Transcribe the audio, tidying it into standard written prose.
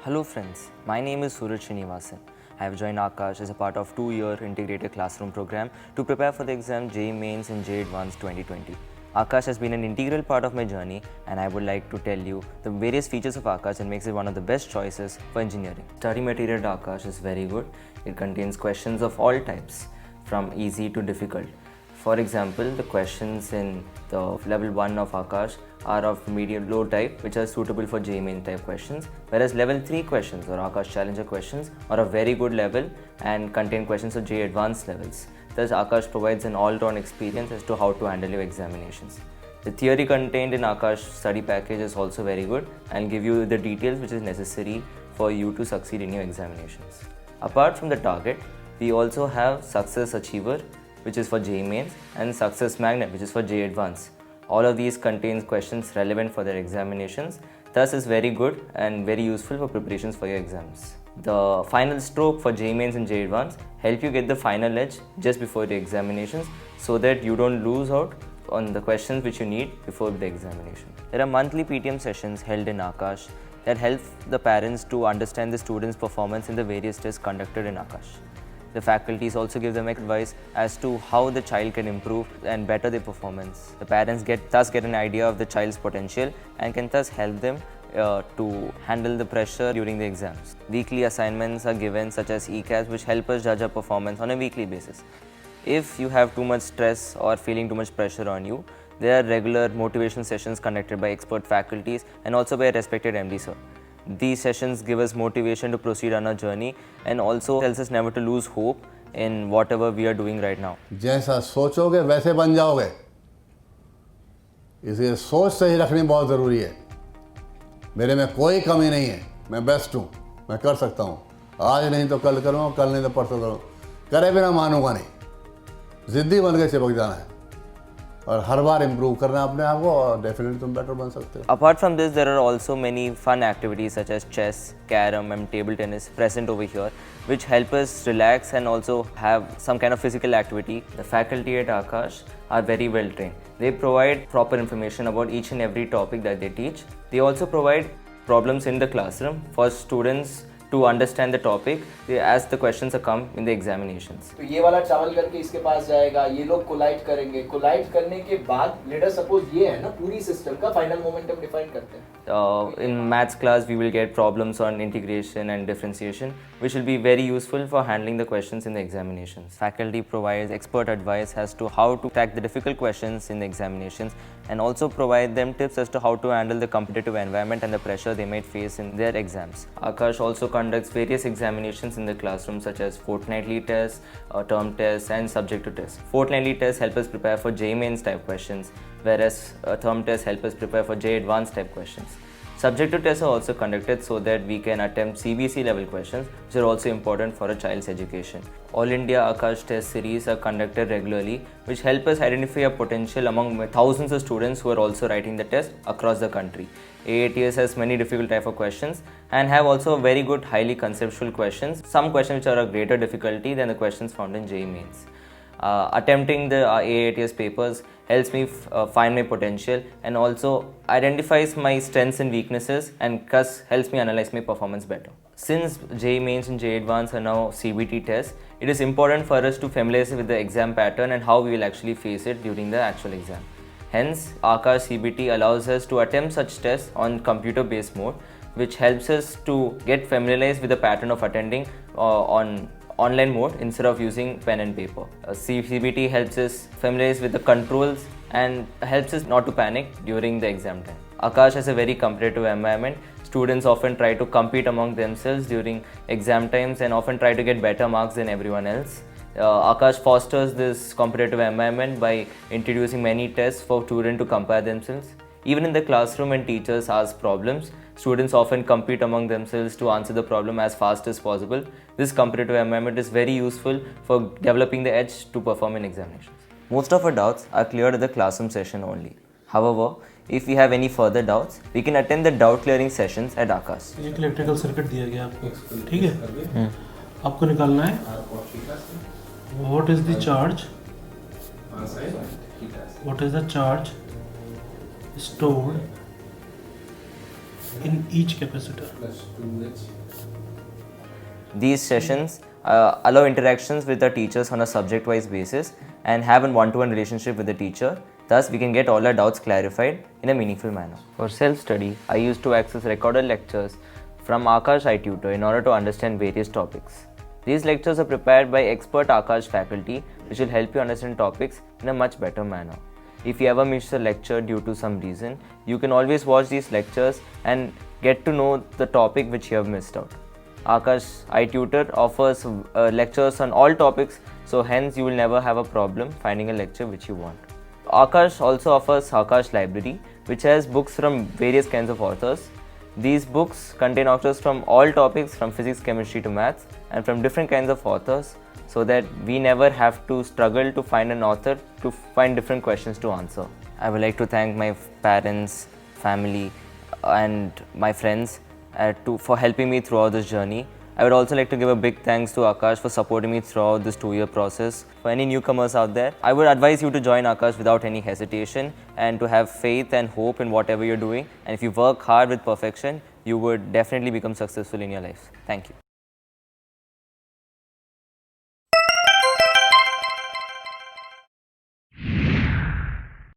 Hello friends, my name is Suraj Srinivasan. I have joined Akash as a part of 2-year integrated classroom program to prepare for the exam JEE Mains and JEE Advanced 2020. Akash has been an integral part of my journey and I would like to tell you the various features of Akash that makes it one of the best choices for engineering. Study material at Akash is very good. It contains questions of all types, from easy to difficult. For example, the questions in the level 1 of Akash are of medium low type, which are suitable for JEE Main type questions, whereas level 3 questions or Akash Challenger questions are of very good level and contain questions of JEE Advanced levels. Thus, Akash provides an all-round experience as to how to handle your examinations. The theory contained in Akash study package is also very good and give you the details which is necessary for you to succeed in your examinations. Apart from the target, we also have Success Achiever, which is for JEE Mains, and Success Magnet, which is for JEE Advanced. All of these contains questions relevant for their examinations, thus is very good and very useful for preparations for your exams. The final stroke for JEE Mains and JEE Advanced help you get the final edge just before the examinations so that you don't lose out on the questions which you need before the examination. There are monthly PTM sessions held in Akash that help the parents to understand the students' performance in the various tests conducted in Akash. The faculties also give them advice as to how the child can improve and better their performance. The parents thus get an idea of the child's potential and can thus help them to handle the pressure during the exams. Weekly assignments are given such as ECAS, which help us judge our performance on a weekly basis. If you have too much stress or feeling too much pressure on you, there are regular motivation sessions conducted by expert faculties and also by a respected MD sir. These sessions give us motivation to proceed on our journey and also tells us never to lose hope in whatever we are doing right now. जैसा सोचोगे वैसे बन जाओगे, इसलिए सोच सही रखनी बहुत ज़रूरी है। मेरे में कोई कमी नहीं है, मैं बेस्ट हूँ, मैं कर सकता हूँ। आज नहीं तो कल करूँगा, कल नहीं तो परसों करूँगा, करे बिना मानूंगा नहीं। ज़िद्दी बन के चिपक जाना है और हर बार इम्प्रूव करना अपने आप को और डेफिनेटली तुम बेटर बन सकते हो। Apart from this, there are also many fun activities such as chess, carom and table tennis present over here, which help us relax and also have some kind of physical activity. The faculty at Akash are very well trained. They provide proper information about each and every topic that they teach. They also provide problems in the classroom for students to understand the topic as the questions are come in the examinations. तो ये वाला travel करके इसके पास जाएगा, ये लोग collide करेंगे, collide करने के बाद लेटर सपोज ये है ना पूरी सिस्टम का फाइनल मोमेंटम डिफाइन करते हैं. In maths class we will get problems on integration and differentiation, which will be very useful for handling the questions in the examinations. Faculty provides expert advice as to how to crack the difficult questions in the examinations and also provide them tips as to how to handle the competitive environment and the pressure they might face in their exams. Akash also conducts various examinations in the classroom such as fortnightly tests, term tests and subjective tests. Fortnightly tests help us prepare for JEE Mains type questions, whereas term tests help us prepare for JEE Advanced type questions. Subjective tests are also conducted so that we can attempt CBC level questions, which are also important for a child's education. All India Akash test series are conducted regularly, which help us identify a potential among thousands of students who are also writing the test across the country. AATS has many difficult type of questions and have also very good highly conceptual questions, some questions which are of greater difficulty than the questions found in JEE Mains. Attempting the AATS papers helps me find my potential and also identifies my strengths and weaknesses and thus helps me analyze my performance better. Since JEE Mains and JEE Advanced are now CBT tests, it is important for us to familiarize with the exam pattern and how we will actually face it during the actual exam. Hence, Akash CBT allows us to attempt such tests on computer-based mode, which helps us to get familiarized with the pattern of attending on online mode instead of using pen and paper. CBT helps us familiarize with the controls and helps us not to panic during the exam time. Akash has a very competitive environment. Students often try to compete among themselves during exam times and often try to get better marks than everyone else. Akash fosters this competitive environment by introducing many tests for students to compare themselves. Even in the classroom when teachers ask problems, students often compete among themselves to answer the problem as fast as possible. This competitive environment is very useful for developing the edge to perform in examinations. Most of our doubts are cleared at the classroom session only. However, if we have any further doubts, we can attend the doubt clearing sessions at Akash. एक electrical circuit दिया गया आपको, ठीक है? आपको निकालना है what is the charge, what is the charge stored in each capacitor. +2h These sessions allow interactions with the teachers on a subject-wise basis and have a one-to-one relationship with the teacher. Thus, we can get all our doubts clarified in a meaningful manner. For self-study, I used to access recorded lectures from Akash iTutor in order to understand various topics. These lectures are prepared by expert Akash faculty, which will help you understand topics in a much better manner. If you ever miss a lecture due to some reason, you can always watch these lectures and get to know the topic which you have missed out. Akash iTutor offers lectures on all topics, so hence you will never have a problem finding a lecture which you want. Akash also offers Akash Library, which has books from various kinds of authors. These books contain authors from all topics from physics, chemistry to maths and from different kinds of authors, so that we never have to struggle to find an author to find different questions to answer. I would like to thank my parents, family and my friends for helping me throughout this journey. I would also like to give a big thanks to Akash for supporting me throughout this 2-year process. For any newcomers out there, I would advise you to join Akash without any hesitation and to have faith and hope in whatever you're doing. And if you work hard with perfection, you would definitely become successful in your life. Thank you.